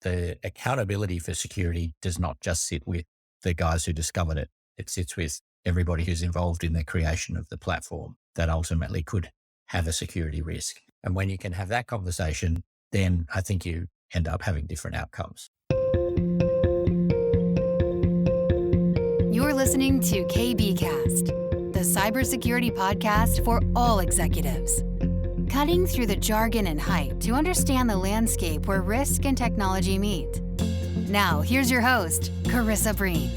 the accountability for security does not just sit with the guys who discovered it. It sits with everybody who's involved in the creation of the platform that ultimately could have a security risk. And when you can have that conversation, then I think you end up having different outcomes. You're listening to KBcast, the cybersecurity podcast for all executives. Cutting through the jargon and hype to understand the landscape where risk and technology meet. Now, here's your host, Carissa Breen.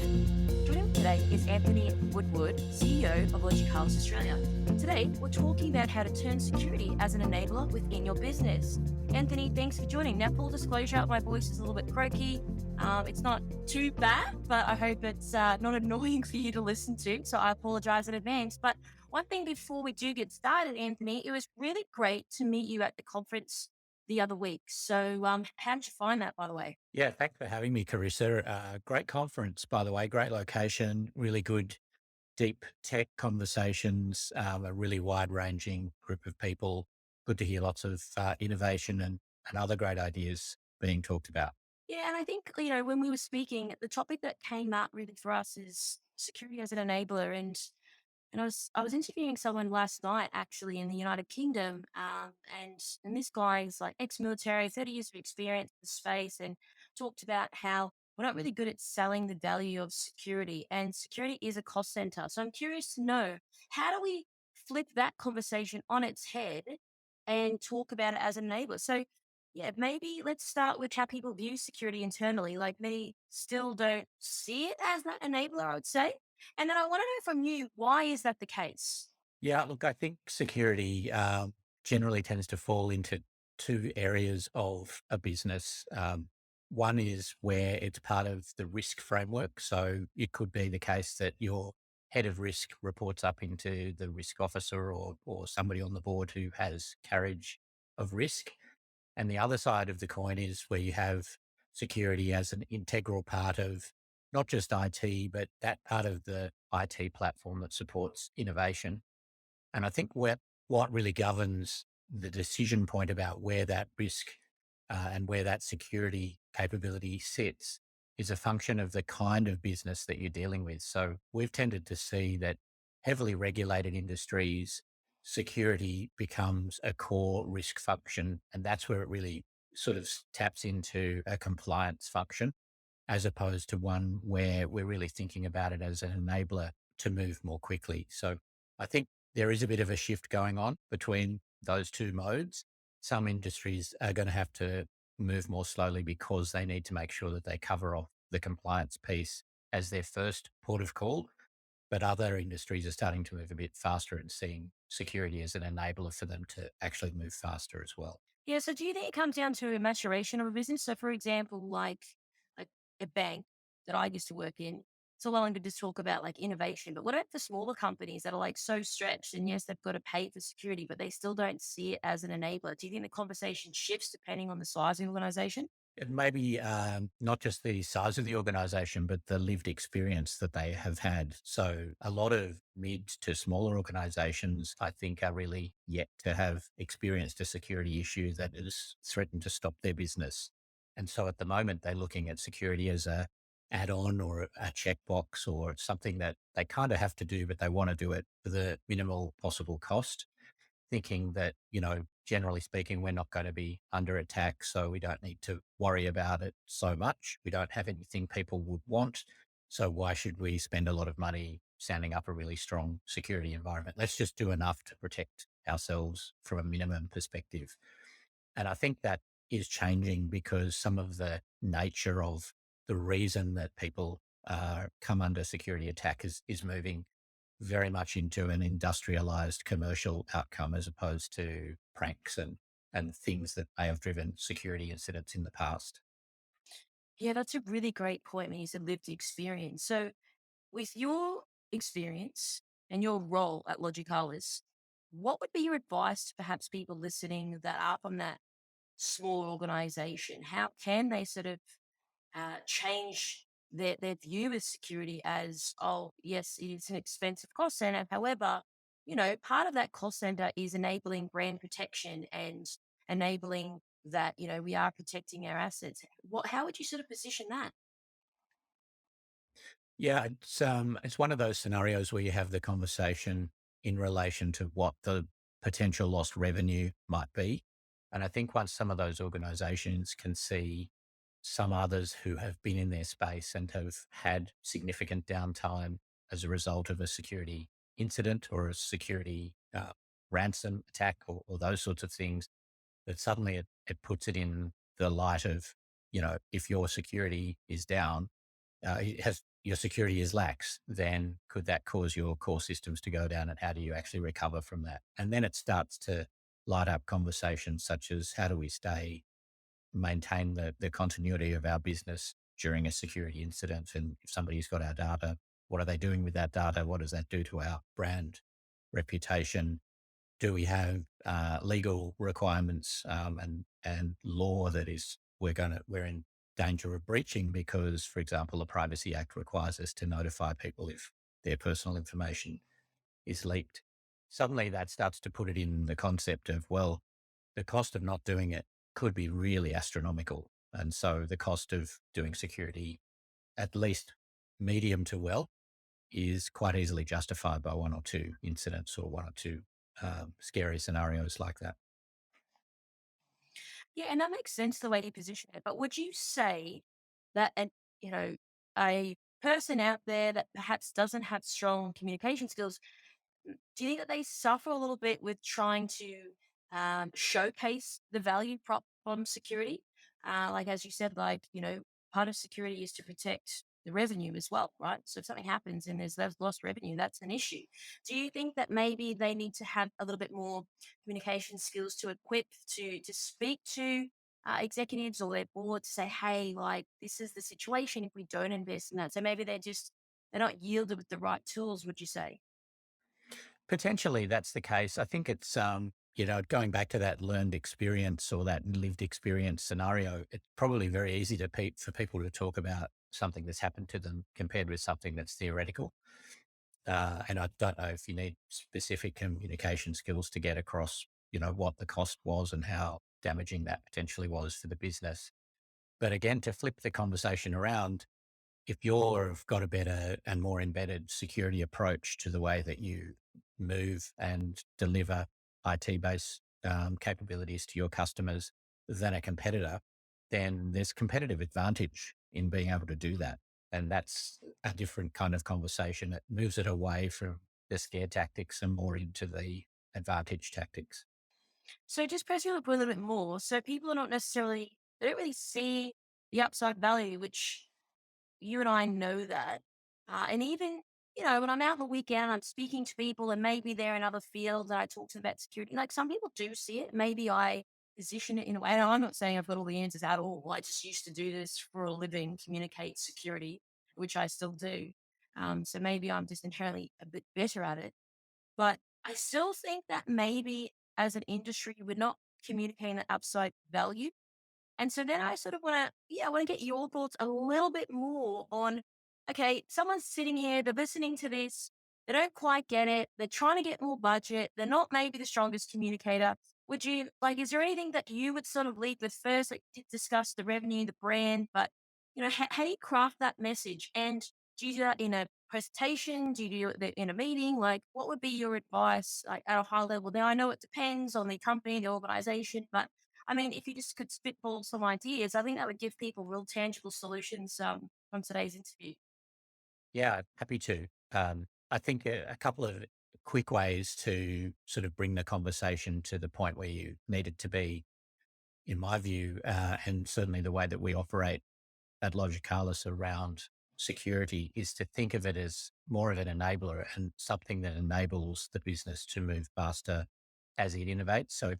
Joining me today is Anthony Woodward, CEO of Logicalis Australia. Today, we're talking about how to turn security as an enabler within your business. Anthony, thanks for joining. Now, full disclosure, my voice is a little bit croaky. It's not too bad, but I hope it's not annoying for you to listen to, so I apologize in advance. But one thing before we do get started, Anthony, it was really great to meet you at the conference the other week. So how did you find that, by the way? Yeah, thanks for having me, Carissa. Great conference, by the way, great location, really good deep tech conversations, a really wide ranging group of people. Good to hear lots of innovation and other great ideas being talked about. Yeah, and I think, when we were speaking, the topic that came out really for us is security as an enabler. And I was interviewing someone last night actually in the United Kingdom, and this guy is like ex-military, 30 years of experience in the space, and talked about how we're not really good at selling the value of security, and security is a cost center. So I'm curious to know, how do we flip that conversation on its head and talk about it as an enabler? So yeah, maybe let's start with how people view security internally. Like, many still don't see it as that enabler, I would say. And then I want to know from you, why is that the case? Yeah, look, I think security generally tends to fall into two areas of a business. One is where it's part of the risk framework. So it could be the case that your head of risk reports up into the risk officer or somebody on the board who has carriage of risk. And the other side of the coin is where you have security as an integral part of not just IT, but that part of the IT platform that supports innovation. And I think what really governs the decision point about where that risk and where that security capability sits is a function of the kind of business that you're dealing with. So we've tended to see that heavily regulated industries, security becomes a core risk function. And that's where it really sort of taps into a compliance function, as opposed to one where we're really thinking about it as an enabler to move more quickly. So I think there is a bit of a shift going on between those two modes. Some industries are going to have to move more slowly because they need to make sure that they cover off the compliance piece as their first port of call. But other industries are starting to move a bit faster and seeing security as an enabler for them to actually move faster as well. Yeah. So do you think it comes down to a maturation of a business? So for example, like a bank that I used to work in, it's all well and good to talk about like innovation, but what about the smaller companies that are like so stretched, and yes, they've got to pay for security, but they still don't see it as an enabler? Do you think the conversation shifts depending on the size of the organization? It may be not just the size of the organization, but the lived experience that they have had. So, a lot of mid to smaller organizations, I think, are really yet to have experienced a security issue that has threatened to stop their business. And so, at the moment, they're looking at security as a add-on or a checkbox or something that they kind of have to do, but they want to do it for the minimal possible cost, thinking that, generally speaking, we're not going to be under attack. So we don't need to worry about it so much. We don't have anything people would want. So why should we spend a lot of money standing up a really strong security environment? Let's just do enough to protect ourselves from a minimum perspective. And I think that is changing because some of the nature of the reason that people come under security attack is moving very much into an industrialized commercial outcome as opposed to pranks and things that may have driven security incidents in the past. Yeah, that's a really great point when you said lived experience. So with your experience and your role at Logicalis, what would be your advice to perhaps people listening that are from that small organization? How can they sort of change their view of security as, oh, yes, it is an expensive cost center. However, part of that cost center is enabling brand protection and enabling that, we are protecting our assets. How would you sort of position that? Yeah, it's one of those scenarios where you have the conversation in relation to what the potential lost revenue might be. And I think once some of those organizations can see some others who have been in their space and have had significant downtime as a result of a security incident or a security ransom attack or those sorts of things, that suddenly it puts it in the light of, if your security is down, it has your security is lax, then could that cause your core systems to go down? And how do you actually recover from that? And then it starts to light up conversations such as how do we maintain the continuity of our business during a security incident? And if somebody's got our data, what are they doing with that data? What does that do to our brand reputation? Do we have legal requirements and law that is we're in danger of breaching because, for example, the Privacy Act requires us to notify people if their personal information is leaked. Suddenly, that starts to put it in the concept of, well, the cost of not doing it could be really astronomical, and so the cost of doing security, at least medium to well, is quite easily justified by one or two incidents or one or two scary scenarios like that. Yeah, and that makes sense the way you position it. But would you say that you know, a person out there that perhaps doesn't have strong communication skills, do you think that they suffer a little bit with trying to showcase the value prop from security? Like as you said, part of security is to protect the revenue as well, right? So if something happens and there's lost revenue, that's an issue. Do you think that maybe they need to have a little bit more communication skills to equip to speak to executives or their board to say, hey, like this is the situation if we don't invest in that. So maybe they're not yielded with the right tools. Would you say? Potentially, that's the case. I think it's going back to that learned experience or that lived experience scenario. It's probably very easy for people to talk about something that's happened to them compared with something that's theoretical. And I don't know if you need specific communication skills to get across, what the cost was and how damaging that potentially was for the business. But again, to flip the conversation around, if you've got a better and more embedded security approach to the way that you move and deliver IT based capabilities to your customers than a competitor, then there's competitive advantage in being able to do that. And that's a different kind of conversation. It moves it away from the scare tactics and more into the advantage tactics. So just pressing on the point a little bit more. So people are not necessarily, they don't really see the upside value, which you and I know that. And even, when I'm out on the weekend, I'm speaking to people and maybe they're in other fields and I talk to them about security. Like some people do see it. Maybe I position it in a way. And I'm not saying I've got all the answers at all. I just used to do this for a living, communicate security, which I still do. So maybe I'm just inherently a bit better at it. But I still think that maybe as an industry, we're not communicating the upside value. And so then I sort of I want to get your thoughts a little bit more on, okay, someone's sitting here, they're listening to this, they don't quite get it, they're trying to get more budget, they're not maybe the strongest communicator. Is there anything that you would sort of lead with first, like discuss the revenue, the brand, but, how do you craft that message? And do you do that in a presentation? Do you do it in a meeting? Like, what would be your advice, like at a high level? Now, I know it depends on the company, the organization, but I mean, if you just could spitball some ideas, I think that would give people real tangible solutions from today's interview. Yeah, happy to. I think a couple of quick ways to sort of bring the conversation to the point where you need it to be, in my view, and certainly the way that we operate at Logicalis around security is to think of it as more of an enabler and something that enables the business to move faster as it innovates. So,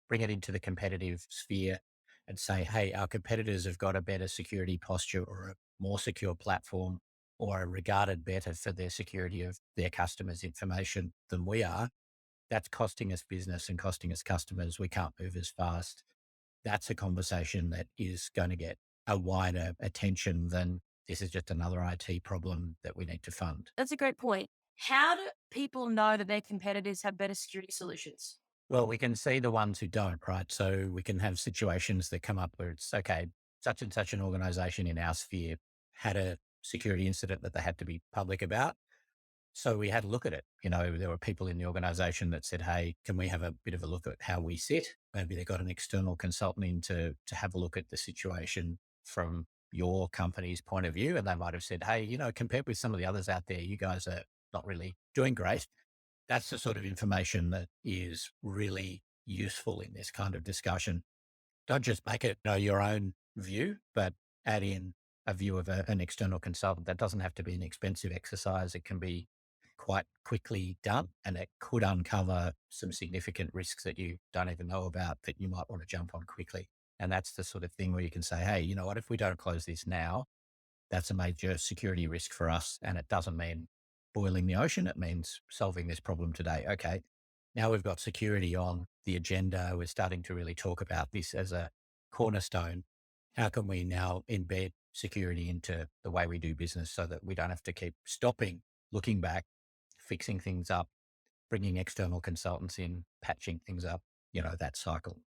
bring it into the competitive sphere and say, hey, our competitors have got a better security posture or a more secure platform or are regarded better for their security of their customers' information than we are. That's costing us business and costing us customers. We can't move as fast. That's a conversation that is going to get a wider attention than this is just another IT problem that we need to fund. That's a great point. How do people know that their competitors have better security solutions? Well, we can see the ones who don't, right? So we can have situations that come up where it's okay, such and such an organization in our sphere had a security incident that they had to be public about. So we had a look at it. There were people in the organization that said, hey, can we have a bit of a look at how we sit? Maybe they got an external consultant in to have a look at the situation from your company's point of view. And they might have said, hey, compared with some of the others out there, you guys are not really doing great. That's the sort of information that is really useful in this kind of discussion. Don't just make it your own view, but add in a view of an external consultant. That doesn't have to be an expensive exercise. It can be quite quickly done, and it could uncover some significant risks that you don't even know about that you might want to jump on quickly. And that's the sort of thing where you can say, hey, you know what, if we don't close this now, that's a major security risk for us. And it doesn't mean boiling the ocean. It means solving this problem today. Okay. Now we've got security on the agenda. We're starting to really talk about this as a cornerstone. How can we now embed security into the way we do business so that we don't have to keep stopping, looking back, fixing things up, bringing external consultants in, patching things up, that cycle.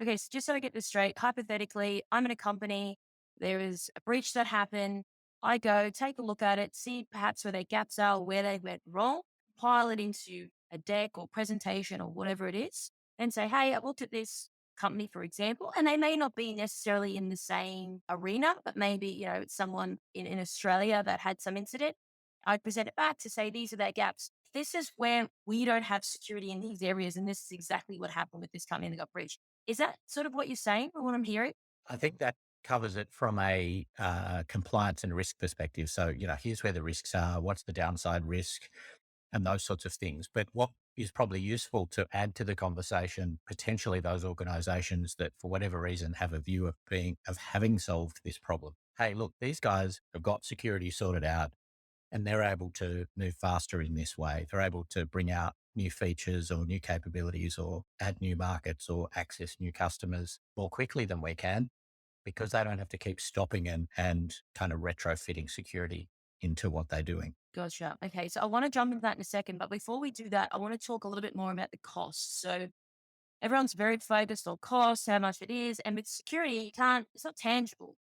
Okay, so just so I get this straight, hypothetically, I'm in a company, there is a breach that happened. I go take a look at it, see perhaps where their gaps are, or where they went wrong, pile it into a deck or presentation or whatever it is, and say, hey, I looked at this company, for example, and they may not be necessarily in the same arena, but maybe, it's someone in Australia that had some incident. I present it back to say, these are their gaps. This is where we don't have security in these areas, and this is exactly what happened with this company that got breached. Is that sort of what you're saying or what I'm hearing? I think that covers it from a compliance and risk perspective. So, here's where the risks are, what's the downside risk, and those sorts of things. But what is probably useful to add to the conversation, potentially those organizations that for whatever reason have a view of having solved this problem. Hey, look, these guys have got security sorted out and they're able to move faster in this way. They're able to bring out new features or new capabilities or add new markets or access new customers more quickly than we can because they don't have to keep stopping and kind of retrofitting security into what they're doing. Gotcha. Okay. So I want to jump into that in a second. But before we do that, I want to talk a little bit more about the costs. So everyone's very focused on cost, how much it is. And with security, it's not tangible.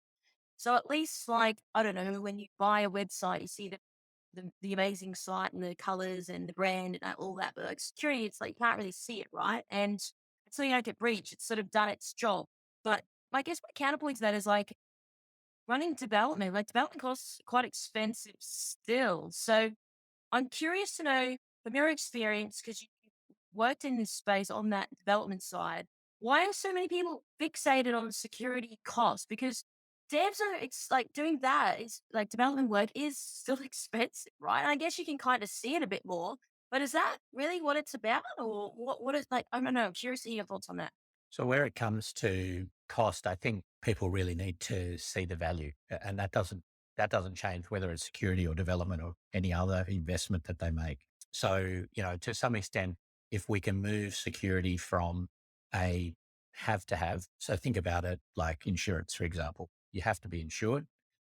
So at least like, I don't know, when you buy a website, you see the amazing site and the colors and the brand and all that. But like security, it's like you can't really see it, right? And so you don't get breached. It's sort of done its job. But I guess my counterpoint to that is like running development, like development costs are quite expensive still. So I'm curious to know from your experience, because you worked in this space on that development side, why are so many people fixated on security costs? Because devs are, it's like doing that is like development work is still expensive, right? And I guess you can kind of see it a bit more, but is that really what it's about? Or what is like, I don't know, I'm curious to hear your thoughts on that. So where it comes to cost, I think people really need to see the value, and that doesn't change whether it's security or development or any other investment that they make. So to some extent, if we can move security from a have to have, so think about it like insurance, for example, you have to be insured.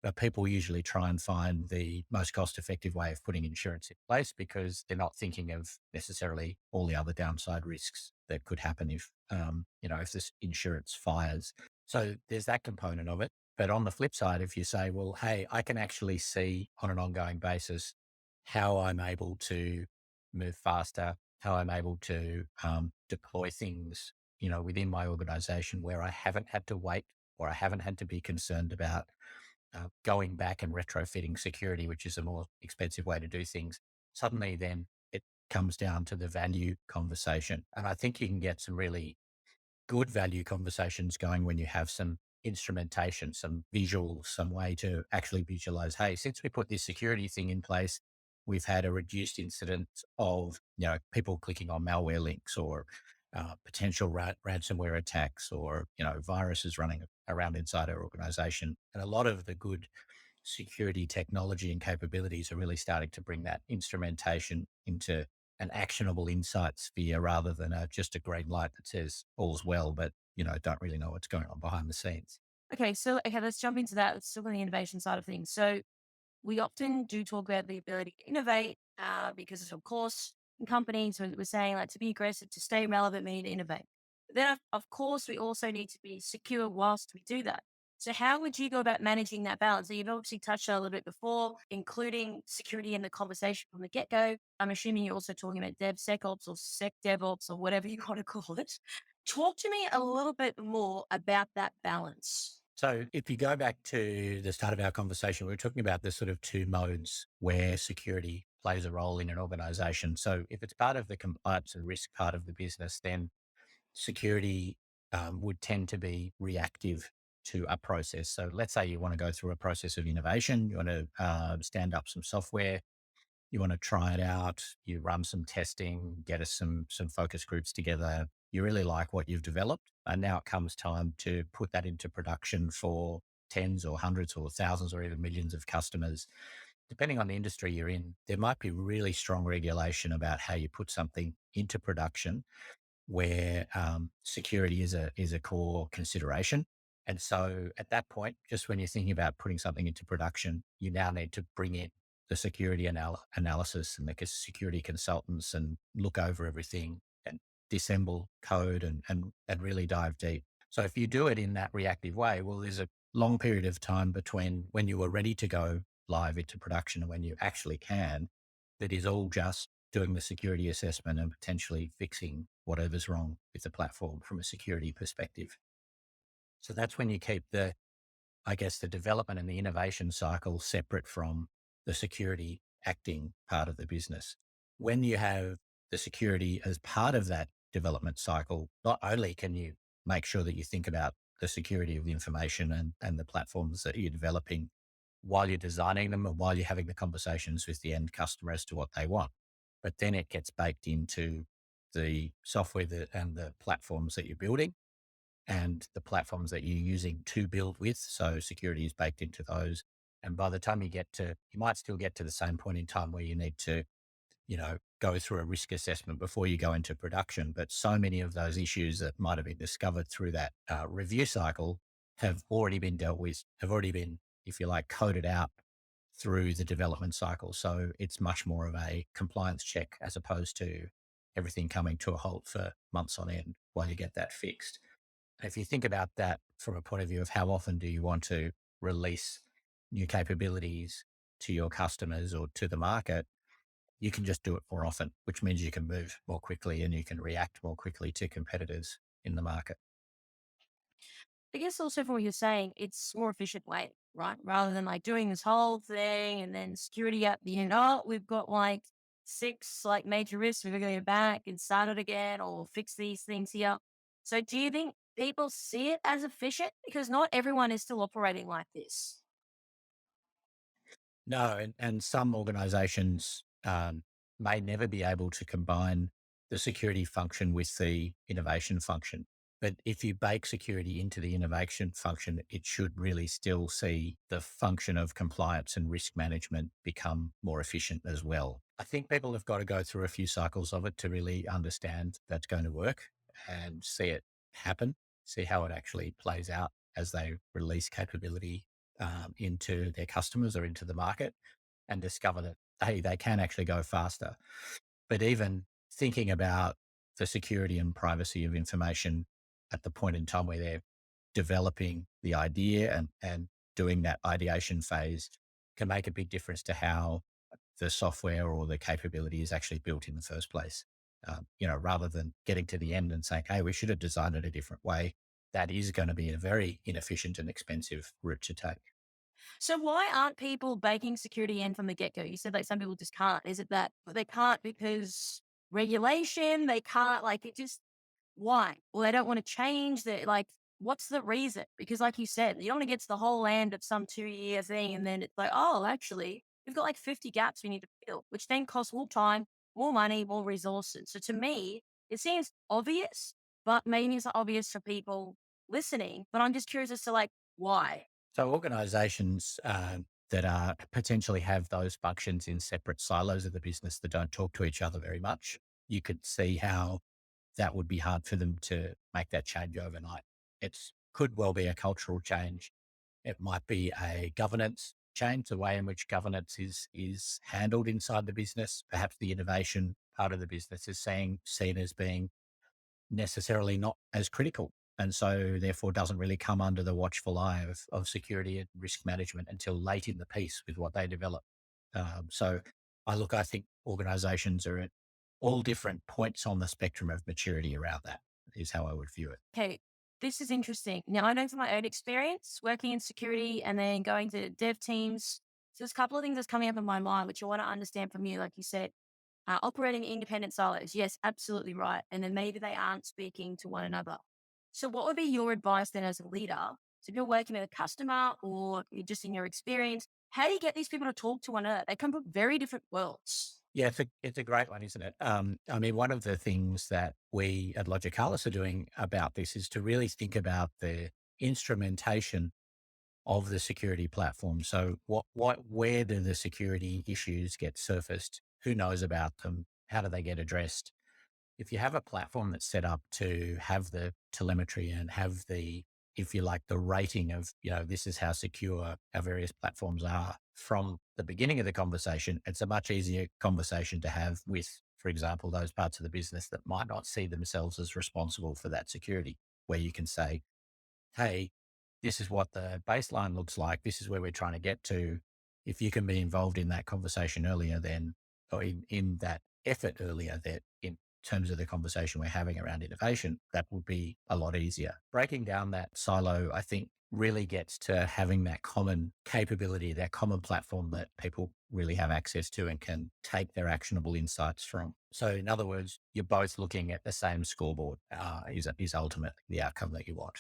But people usually try and find the most cost effective way of putting insurance in place because they're not thinking of necessarily all the other downside risks that could happen if this insurance fires. So there's that component of it. But on the flip side, if you say, well, hey, I can actually see on an ongoing basis how I'm able to move faster, how I'm able to deploy things, within my organization where I haven't had to wait or I haven't had to be concerned about going back and retrofitting security, which is a more expensive way to do things, suddenly then it comes down to the value conversation. And I think you can get some really good value conversations going when you have some instrumentation, some visuals, some way to actually visualize, hey, since we put this security thing in place, we've had a reduced incident of, people clicking on malware links or potential ransomware attacks or, viruses running around inside our organization. And a lot of the good security technology and capabilities are really starting to bring that instrumentation into an actionable insight sphere rather than just a green light that says all's well, but don't really know what's going on behind the scenes. Okay, so okay, let's jump into that. Let's still on the innovation side of things. So we often do talk about the ability to innovate because, of course, companies were saying like to be aggressive, to stay relevant, we need to innovate. But then of course we also need to be secure whilst we do that. So how would you go about managing that balance? So you've obviously touched on it a little bit before, including security in the conversation from the get-go. I'm assuming you're also talking about DevSecOps or SecDevOps or whatever you want to call it. Talk to me a little bit more about that balance. So if you go back to the start of our conversation, we were talking about the sort of two modes where security plays a role in an organization. So if it's part of the compliance and risk part of the business, then security would tend to be reactive to a process. So let's say you want to go through a process of innovation, you want to stand up some software, you want to try it out, you run some testing, get us some focus groups together. You really like what you've developed, and now it comes time to put that into production for tens or hundreds or thousands or even millions of customers. Depending on the industry you're in, there might be really strong regulation about how you put something into production where security is a core consideration. And so at that point, just when you're thinking about putting something into production, you now need to bring in the security analysis and the security consultants and look over everything and disassemble code and really dive deep. So if you do it in that reactive way, well, there's a long period of time between when you are ready to go live into production and when you actually can, that is all just doing the security assessment and potentially fixing whatever's wrong with the platform from a security perspective. So that's when you keep I guess, the development and the innovation cycle separate from the security acting part of the business. When you have the security as part of that development cycle, not only can you make sure that you think about the security of the information and the platforms that you're developing while you're designing them and while you're having the conversations with the end customer as to what they want, but then it gets baked into the software and the platforms that you're building and the platforms that you're using to build with. So security is baked into those. And by the time you might still get to the same point in time where you need to, go through a risk assessment before you go into production. But so many of those issues that might have been discovered through that review cycle have already been dealt with, have already been, if you like, coded out through the development cycle. So it's much more of a compliance check as opposed to everything coming to a halt for months on end while you get that fixed. If you think about that from a point of view of how often do you want to release new capabilities to your customers or to the market, you can just do it more often, which means you can move more quickly and you can react more quickly to competitors in the market. I guess also from what you're saying, it's more efficient way, right? Rather than like doing this whole thing and then security at the end. Oh, we've got like six like major risks. We're going to go back and start it again or fix these things here. So do you think people see it as efficient? Because not everyone is still operating like this. No, and some organizations may never be able to combine the security function with the innovation function. But if you bake security into the innovation function, it should really still see the function of compliance and risk management become more efficient as well. I think people have got to go through a few cycles of it to really understand that's going to work and see it happen, see how it actually plays out as they release capability into their customers or into the market and discover that, hey, they can actually go faster. But even thinking about the security and privacy of information at the point in time where they're developing the idea and doing that ideation phase can make a big difference to how the software or the capability is actually built in the first place. Rather than getting to the end and saying, hey, we should have designed it a different way, that is going to be a very inefficient and expensive route to take. So why aren't people baking security in from the get-go? You said like some people just can't. Is it that they can't because regulation? They can't like it just why? Well, they don't want to change the like what's the reason? Because like you said, you don't want to get to the whole end of some 2 year thing and then it's like, oh, actually, we've got like 50 gaps we need to fill, which then costs more time, more money, more resources. So to me, it seems obvious, but maybe it's not obvious for people listening. But I'm just curious as to like why. So organizations that are potentially have those functions in separate silos of the business that don't talk to each other very much, you could see how that would be hard for them to make that change overnight. It could well be a cultural change. It might be a governance change, the way in which governance is handled inside the business. Perhaps the innovation part of the business is seen as being necessarily not as critical. And so therefore doesn't really come under the watchful eye of security and risk management until late in the piece with what they develop. So I think organizations are at all different points on the spectrum of maturity around that is how I would view it. Okay, this is interesting. Now, I know from my own experience working in security and then going to dev teams, so there's a couple of things that's coming up in my mind, which I want to understand from you. Like you said, operating independent silos. Yes, absolutely right. And then maybe they aren't speaking to one another. So, what would be your advice then as a leader? So, if you're working with a customer or you're just in your experience, how do you get these people to talk to one another? They come from very different worlds. Yeah, it's a great one, isn't it? I mean, one of the things that we at Logicalis are doing about this is to really think about the instrumentation of the security platform. So where do the security issues get surfaced? Who knows about them? How do they get addressed? If you have a platform that's set up to have the telemetry and have the, if you like, the rating of, this is how secure our various platforms are from the beginning of the conversation, it's a much easier conversation to have with, for example, those parts of the business that might not see themselves as responsible for that security, where you can say, hey, this is what the baseline looks like. This is where we're trying to get to. If you can be involved in that conversation earlier, then, or in that effort earlier, that in terms of the conversation we're having around innovation, that would be a lot easier. Breaking down that silo, I think, really gets to having that common capability, that common platform that people really have access to and can take their actionable insights from. So in other words, you're both looking at the same scoreboard, is ultimately the outcome that you want.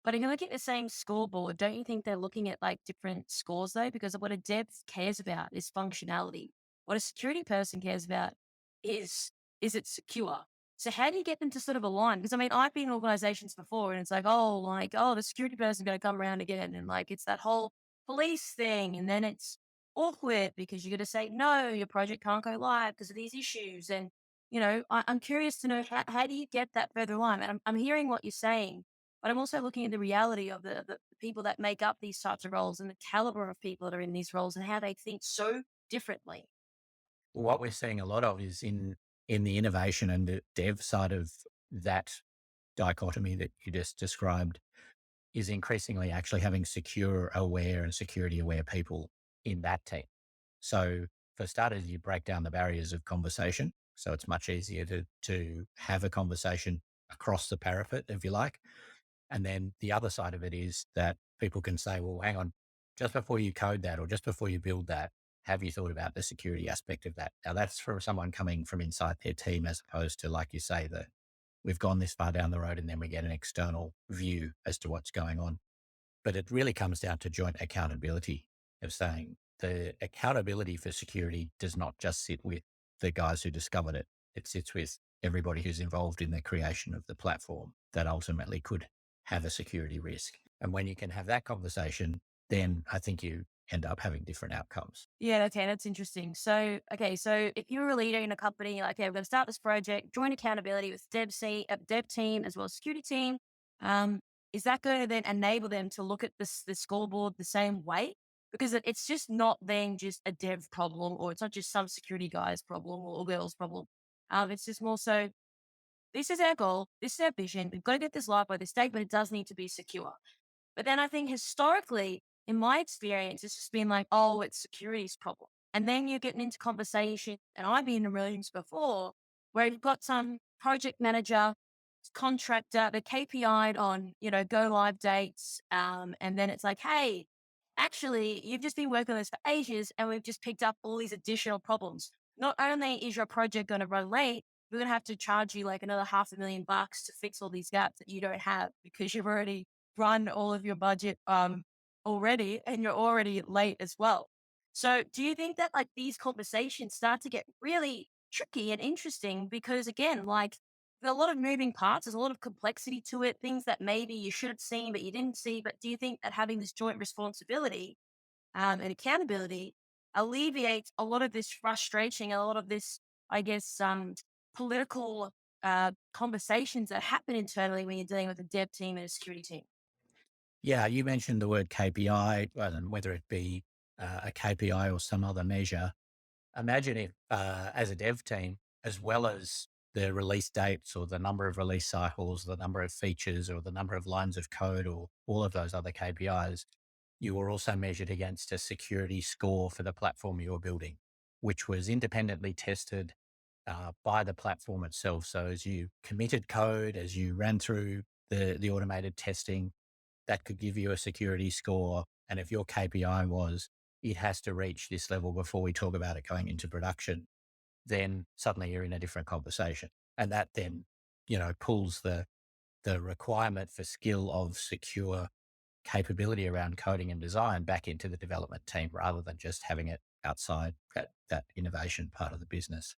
But if you look at the same scoreboard, don't you think they're looking at like different scores though? Because what a dev cares about is functionality. What a security person cares about is it secure? So how do you get them to sort of align? Because I mean, I've been in organizations before and it's like, the security person's gonna come around again. And like it's that whole police thing. And then it's awkward because you're gonna say, no, your project can't go live because of these issues. And I'm curious to know how do you get that further along? And I'm hearing what you're saying, but I'm also looking at the reality of the people that make up these types of roles and the caliber of people that are in these roles and how they think so differently. What we're seeing a lot of is in the innovation and the dev side of that dichotomy that you just described is increasingly actually having secure aware and security aware people in that team. So for starters, you break down the barriers of conversation. So it's much easier to have a conversation across the parapet, if you like. And then the other side of it is that people can say, well, hang on, just before you code that or just before you build that, have you thought about the security aspect of that? Now that's for someone coming from inside their team, as opposed to, like you say, that we've gone this far down the road and then we get an external view as to what's going on. But it really comes down to joint accountability of saying the accountability for security does not just sit with the guys who discovered it. It sits with everybody who's involved in the creation of the platform that ultimately could have a security risk. And when you can have that conversation, then I think you end up having different outcomes. Yeah, okay, that's interesting. So, okay, so if you're a leader in a company, you're like, okay, we're going to start this project, joint accountability with dev team as well as security team. Um, is that going to then enable them to look at the scoreboard the same way? Because it's just not then just a dev problem, or it's not just some security guy's problem or girl's problem. It's just more so, this is our goal, this is our vision. We've got to get this live by this date, but it does need to be secure. But then I think historically, in my experience, it's just been like, oh, it's security's problem. And then you're getting into conversation, and I've been in rooms before where you've got some project manager, contractor, the KPI'd on, go live dates. And then it's like, hey, actually, you've just been working on this for ages and we've just picked up all these additional problems. Not only is your project going to run late, we're going to have to charge you like another $500,000 to fix all these gaps that you don't have because you've already run all of your budget already and you're already late as well. So do you think that like these conversations start to get really tricky and interesting because again, like there are a lot of moving parts, there's a lot of complexity to it, things that maybe you should have seen but you didn't see. But do you think that having this joint responsibility and accountability alleviates a lot of this frustration, a lot of this, I guess, political conversations that happen internally when you're dealing with a dev team and a security team? Yeah, you mentioned the word KPI, and whether it be a KPI or some other measure. Imagine if, as a dev team, as well as the release dates or the number of release cycles, the number of features or the number of lines of code or all of those other KPIs, you were also measured against a security score for the platform you were building, which was independently tested by the platform itself. So as you committed code, as you ran through the automated testing, that could give you a security score. And if your KPI was, it has to reach this level before we talk about it going into production, then suddenly you're in a different conversation. And that then, pulls the requirement for skill of secure capability around coding and design back into the development team rather than just having it outside that innovation part of the business.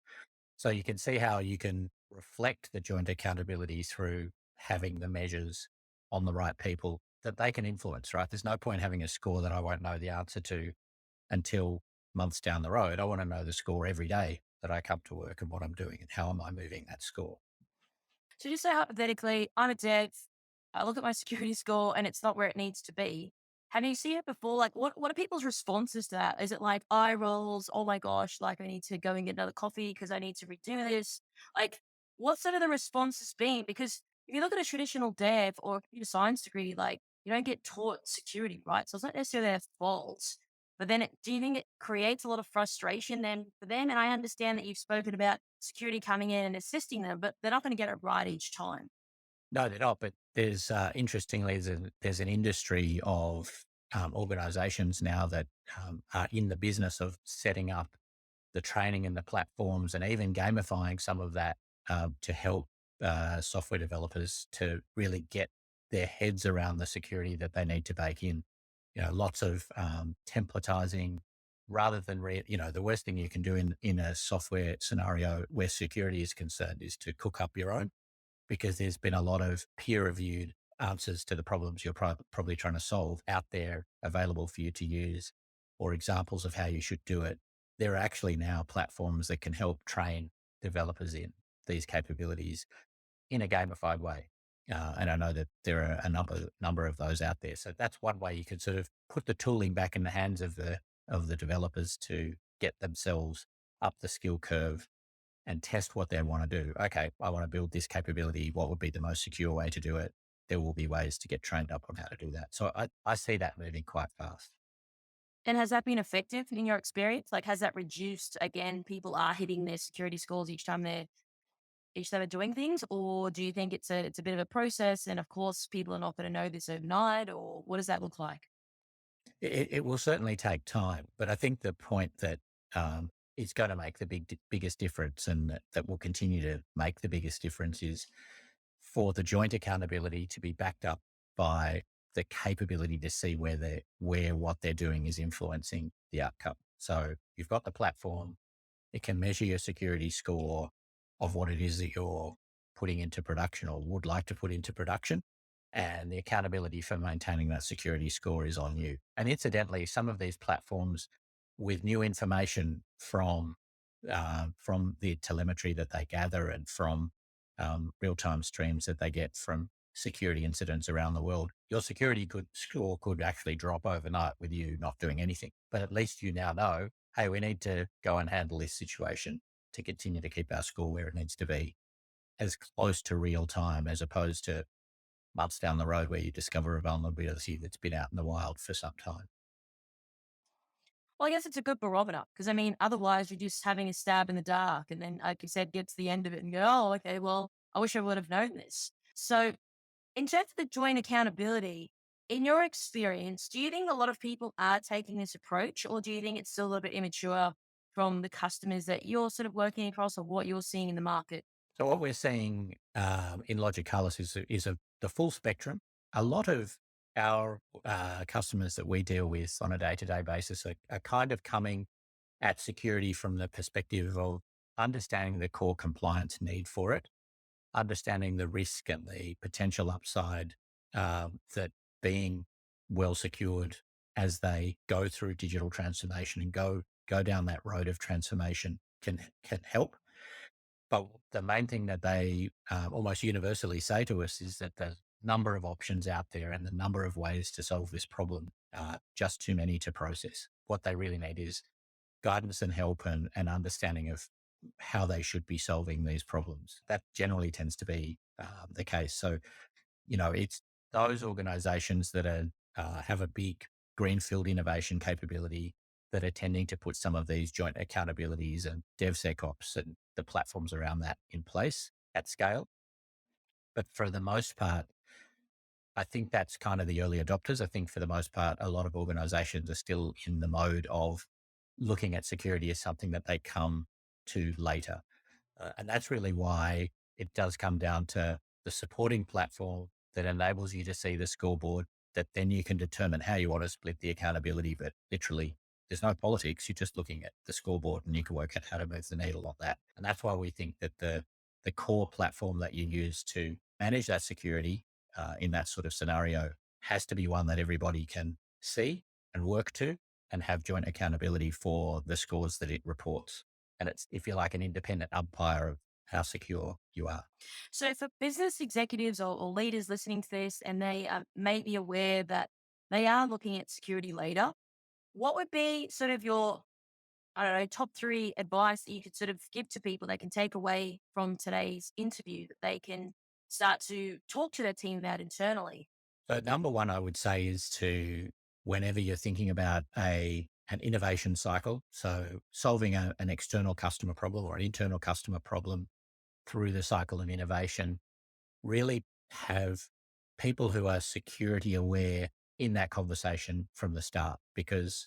So you can see how you can reflect the joint accountability through having the measures on the right people that they can influence, right? There's no point having a score that I won't know the answer to until months down the road. I want to know the score every day that I come to work and what I'm doing and how am I moving that score. So just say hypothetically, I'm a dev, I look at my security score and it's not where it needs to be. Have you seen it before? Like, what are people's responses to that? Is it like eye rolls? Oh my gosh, like I need to go and get another coffee because I need to redo this. Like, what's sort of the responses been? Because if you look at a traditional dev or a computer science degree, like you don't get taught security, right? So it's not necessarily their fault. But then, do you think it creates a lot of frustration then for them? And I understand that you've spoken about security coming in and assisting them, but they're not going to get it right each time. No, they're not. But there's interestingly, there's an industry of organizations now that are in the business of setting up the training and the platforms and even gamifying some of that to help software developers to really get their heads around the security that they need to bake in. Lots of templatizing rather than, the worst thing you can do in a software scenario where security is concerned is to cook up your own, because there's been a lot of peer reviewed answers to the problems you're probably trying to solve out there available for you to use, or examples of how you should do it. There are actually now platforms that can help train developers in these capabilities in a gamified way. And I know that there are a number of those out there. So that's one way you could sort of put the tooling back in the hands of the developers to get themselves up the skill curve and test what they want to do. Okay, I want to build this capability. What would be the most secure way to do it? There will be ways to get trained up on how to do that. So I see that moving quite fast. And has that been effective in your experience? Like, has that reduced again? People are hitting their security scores each time they're doing things, or do you think it's a bit of a process? And of course, people are not going to know this overnight, or what does that look like? It will certainly take time, but I think the point that is going to make the biggest difference, and that will continue to make the biggest difference, is for the joint accountability to be backed up by the capability to see where what they're doing is influencing the outcome. So you've got the platform, it can measure your security score of what it is that you're putting into production or would like to put into production. And the accountability for maintaining that security score is on you. And incidentally, some of these platforms with new information from the telemetry that they gather and from real-time streams that they get from security incidents around the world, your score could actually drop overnight with you not doing anything. But at least you now know, hey, we need to go and handle this situation to continue to keep our score where it needs to be, as close to real time as opposed to months down the road where you discover a vulnerability that's been out in the wild for some time. Well, I guess it's a good barometer because I mean, otherwise you're just having a stab in the dark, and then, like you said, get to the end of it and go, "Oh, okay, well, I wish I would have known this." So, in terms of the joint accountability, in your experience, do you think a lot of people are taking this approach, or do you think it's still a little bit immature from the customers that you're sort of working across, or what you're seeing in the market? So what we're seeing in Logicalis the full spectrum. A lot of our customers that we deal with on a day-to-day basis are kind of coming at security from the perspective of understanding the core compliance need for it, understanding the risk and the potential upside that being well secured as they go through digital transformation and go down that road of transformation can help. But the main thing that they almost universally say to us is that the number of options out there and the number of ways to solve this problem are just too many to process. What they really need is guidance and help and understanding of how they should be solving these problems. That generally tends to be the case. So, it's those organizations that have a big greenfield innovation capability that are tending to put some of these joint accountabilities and DevSecOps and the platforms around that in place at scale. But for the most part, I think that's kind of the early adopters. I think for the most part, a lot of organizations are still in the mode of looking at security as something that they come to later. And that's really why it does come down to the supporting platform that enables you to see the scoreboard, that then you can determine how you want to split the accountability. But literally, there's no politics. You're just looking at the scoreboard and you can work out how to move the needle on that. And that's why we think that the core platform that you use to manage that security in that sort of scenario has to be one that everybody can see and work to and have joint accountability for the scores that it reports. And it's, if you like, an independent umpire of how secure you are. So, for business executives or leaders listening to this, and they may be aware that they are looking at security later, what would be sort of your, I don't know, top three advice that you could sort of give to people they can take away from today's interview that they can start to talk to their team about internally? So number one, I would say is to, whenever you're thinking about an innovation cycle, so solving an external customer problem or an internal customer problem through the cycle of innovation, really have people who are security aware in that conversation from the start, because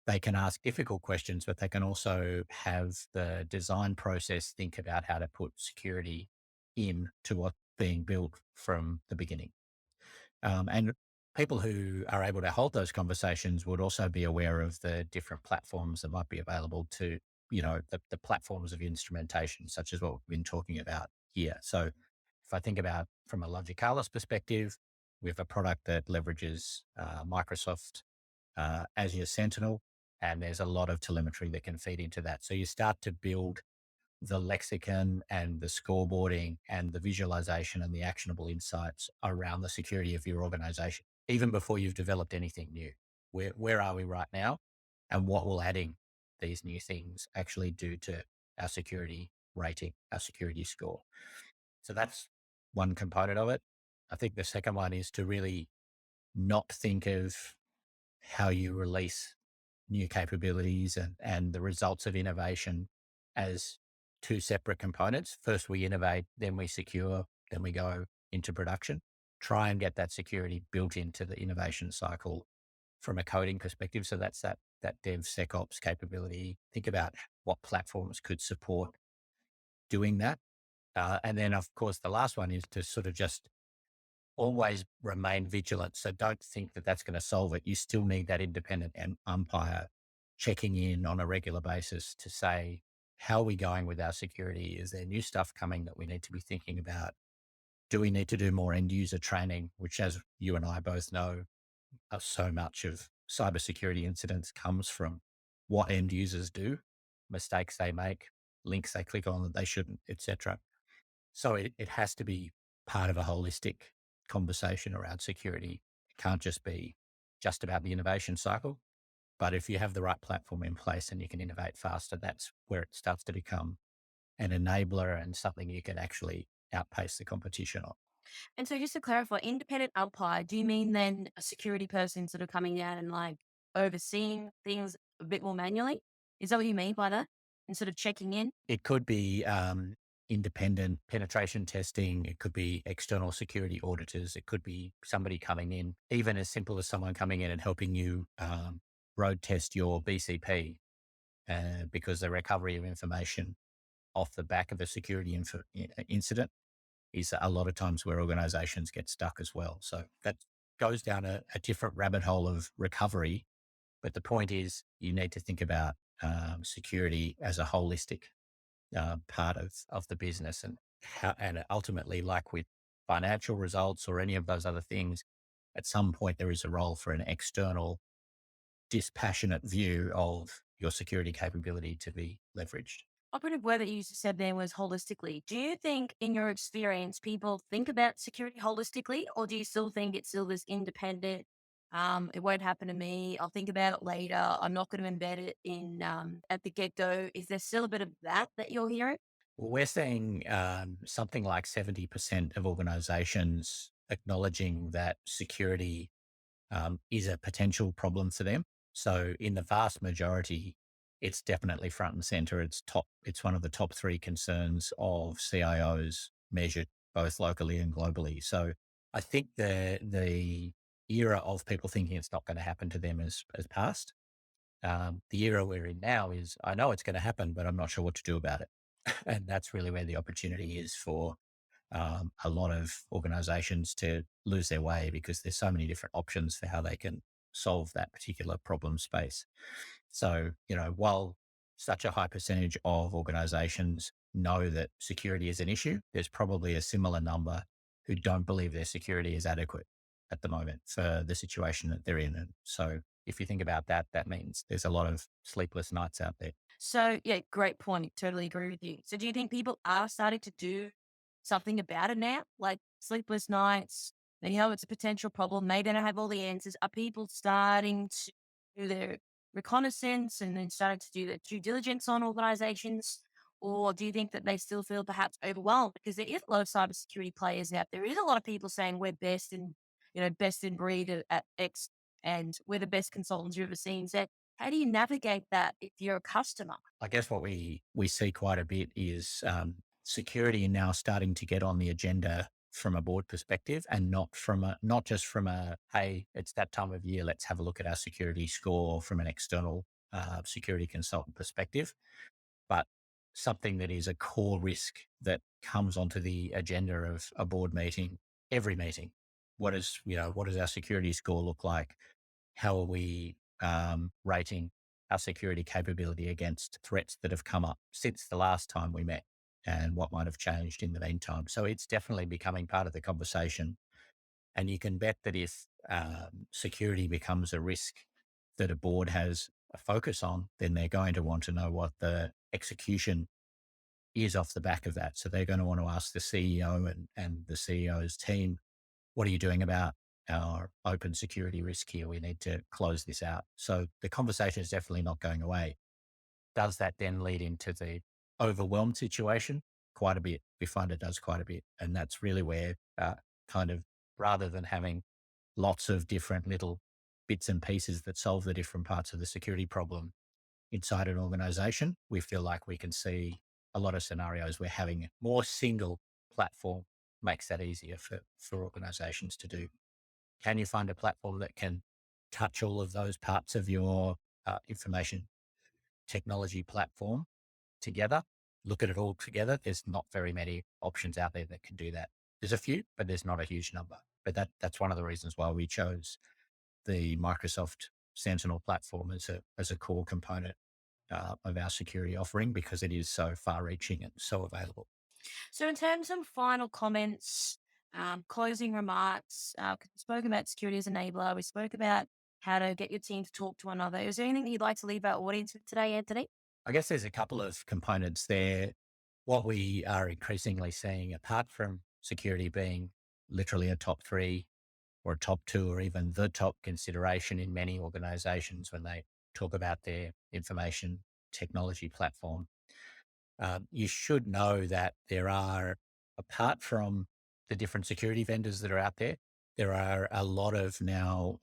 they can ask difficult questions, but they can also have the design process think about how to put security in to what's being built from the beginning. And people who are able to hold those conversations would also be aware of the different platforms that might be available to, the platforms of instrumentation, such as what we've been talking about here. So if I think about from a Logicalis perspective, we have a product that leverages Microsoft Azure Sentinel, and there's a lot of telemetry that can feed into that. So you start to build the lexicon and the scoreboarding and the visualization and the actionable insights around the security of your organization, even before you've developed anything new. Where are we right now? And what will adding these new things actually do to our security rating, our security score? So that's one component of it. I think the second one is to really not think of how you release new capabilities and the results of innovation as two separate components. First, we innovate, then we secure, then we go into production. Try and get that security built into the innovation cycle from a coding perspective. So that's that DevSecOps capability. Think about what platforms could support doing that. And then, of course, the last one is to sort of just always remain vigilant. So don't think that that's going to solve it. You still need that independent umpire checking in on a regular basis to say, how are we going with our security? Is there new stuff coming that we need to be thinking about? Do we need to do more end user training, which, as you and I both know, so much of cybersecurity incidents comes from what end users do, mistakes they make, links they click on that they shouldn't, etc. So it has to be part of a holistic conversation around security. It can't just be just about the innovation cycle. But if you have the right platform in place and you can innovate faster, that's where it starts to become an enabler and something you can actually outpace the competition on. And so, just to clarify, independent umpire, do you mean then a security person sort of coming down and like overseeing things a bit more manually? Is that what you mean by that? And sort of checking in? It could be independent penetration testing. It could be external security auditors. It could be somebody coming in, even as simple as someone coming in and helping you road test your BCP, because the recovery of information off the back of a security incident is a lot of times where organizations get stuck as well. So that goes down a different rabbit hole of recovery. But the point is, you need to think about security as a holistic part of the business, and ultimately, like with financial results or any of those other things, at some point there is a role for an external, dispassionate view of your security capability to be leveraged. Operative word that you said there was holistically. Do you think, in your experience, people think about security holistically, or do you still think it's still this independent, It won't happen to me. I'll think about it later. I'm not going to embed it in at the get go. Is there still a bit of that you're hearing? Well, we're seeing something like 70% of organizations acknowledging that security is a potential problem for them. So in the vast majority, it's definitely front and center. It's one of the top three concerns of CIOs measured both locally and globally. So I think the era of people thinking it's not going to happen to them has passed. The era we're in now is I know it's going to happen, but I'm not sure what to do about it. And that's really where the opportunity is for a lot of organizations to lose their way because there's so many different options for how they can solve that particular problem space. So, while such a high percentage of organizations know that security is an issue, there's probably a similar number who don't believe their security is adequate at the moment for the situation that they're in. And so, if you think about that, that means there's a lot of sleepless nights out there. So, yeah, great point. Totally agree with you. So, do you think people are starting to do something about it now? Like sleepless nights, they know it's a potential problem. Maybe they don't have all the answers. Are people starting to do their reconnaissance and then starting to do their due diligence on organizations? Or do you think that they still feel perhaps overwhelmed? Because there is a lot of cybersecurity players out there. There is a lot of people saying we're best in, best in breed at X and we're the best consultants you've ever seen. So how do you navigate that if you're a customer? I guess what we see quite a bit is security now starting to get on the agenda from a board perspective, and not just from a hey, it's that time of year, let's have a look at our security score from an external security consultant perspective, but something that is a core risk that comes onto the agenda of a board meeting, every meeting. What does our security score look like? How are we rating our security capability against threats that have come up since the last time we met and what might have changed in the meantime? So it's definitely becoming part of the conversation. And you can bet that if security becomes a risk that a board has a focus on, then they're going to want to know what the execution is off the back of that. So they're going to want to ask the CEO and the CEO's team, what are you doing about our open security risk here? We need to close this out. So the conversation is definitely not going away. Does that then lead into the overwhelmed situation? Quite a bit. We find it does quite a bit. And that's really where kind of rather than having lots of different little bits and pieces that solve the different parts of the security problem inside an organization, we feel like we can see a lot of scenarios where having more single platform makes that easier for organizations to do. Can you find a platform that can touch all of those parts of your information technology platform together? Look at it all together. There's not very many options out there that can do that. There's a few, but there's not a huge number. But that's one of the reasons why we chose the Microsoft Sentinel platform as a core component of our security offering because it is so far reaching and so available. So, in terms of final comments, closing remarks, 'cause we spoke about security as enabler. We spoke about how to get your team to talk to one another. Is there anything that you'd like to leave our audience with today, Anthony? I guess there's a couple of components there. What we are increasingly seeing, apart from security being literally a top three or a top two, or even the top consideration in many organizations when they talk about their information technology platform, you should know that there are, apart from the different security vendors that are out there, there are a lot of now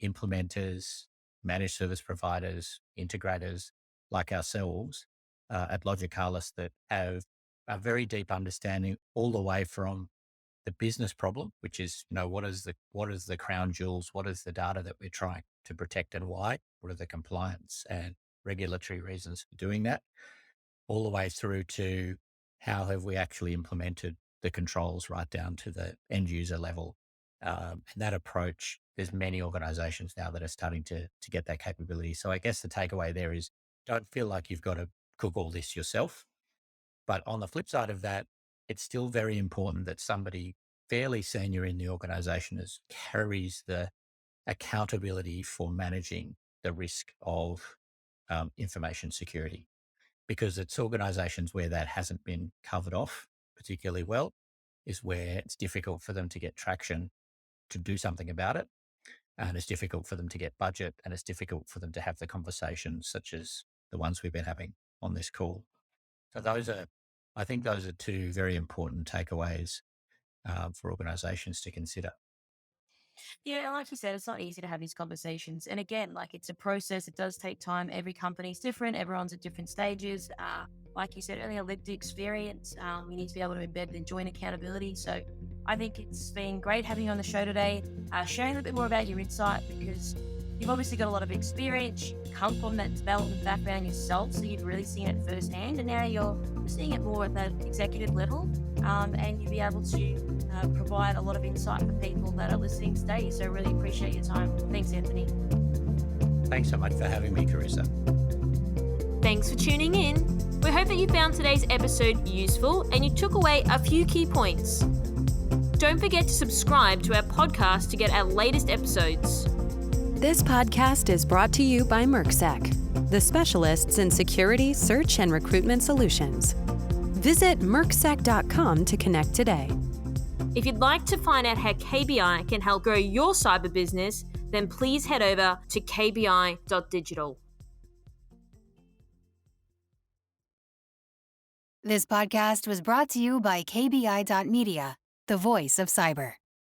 implementers, managed service providers, integrators like ourselves at Logicalis that have a very deep understanding all the way from the business problem, which is, what is the crown jewels? What is the data that we're trying to protect and why? What are the compliance and regulatory reasons for doing that? All the way through to how have we actually implemented the controls right down to the end user level. And that approach, there's many organizations now that are starting to get that capability. So I guess the takeaway there is don't feel like you've got to cook all this yourself. But on the flip side of that, it's still very important that somebody fairly senior in the organization carries the accountability for managing the risk of information security because it's organizations where that hasn't been covered off particularly well is where it's difficult for them to get traction to do something about it. and it's difficult for them to get budget, and it's difficult for them to have the conversations such as the ones we've been having on this call. So I think those are two very important takeaways for organisations to consider. Yeah, like you said, it's not easy to have these conversations. And again, like it's a process. It does take time. Every company's different. Everyone's at different stages. Like you said earlier, lived experience. We need to be able to embed and joint accountability. So I think it's been great having you on the show today, sharing a little bit more about your insight because you've obviously got a lot of experience. You come from that development background yourself, so you've really seen it firsthand. And now you're seeing it more at that executive level, and you'll be able to provide a lot of insight for people that are listening today. So really appreciate your time. Thanks, Anthony. Thanks so much for having me, Carissa. Thanks for tuning in. We hope that you found today's episode useful and you took away a few key points. Don't forget to subscribe to our podcast to get our latest episodes. This podcast is brought to you by MERCSEC, the specialists in security, search, and recruitment solutions. Visit mercsec.com to connect today. If you'd like to find out how KBI can help grow your cyber business, then please head over to kbi.digital. This podcast was brought to you by KBI.media, the voice of cyber.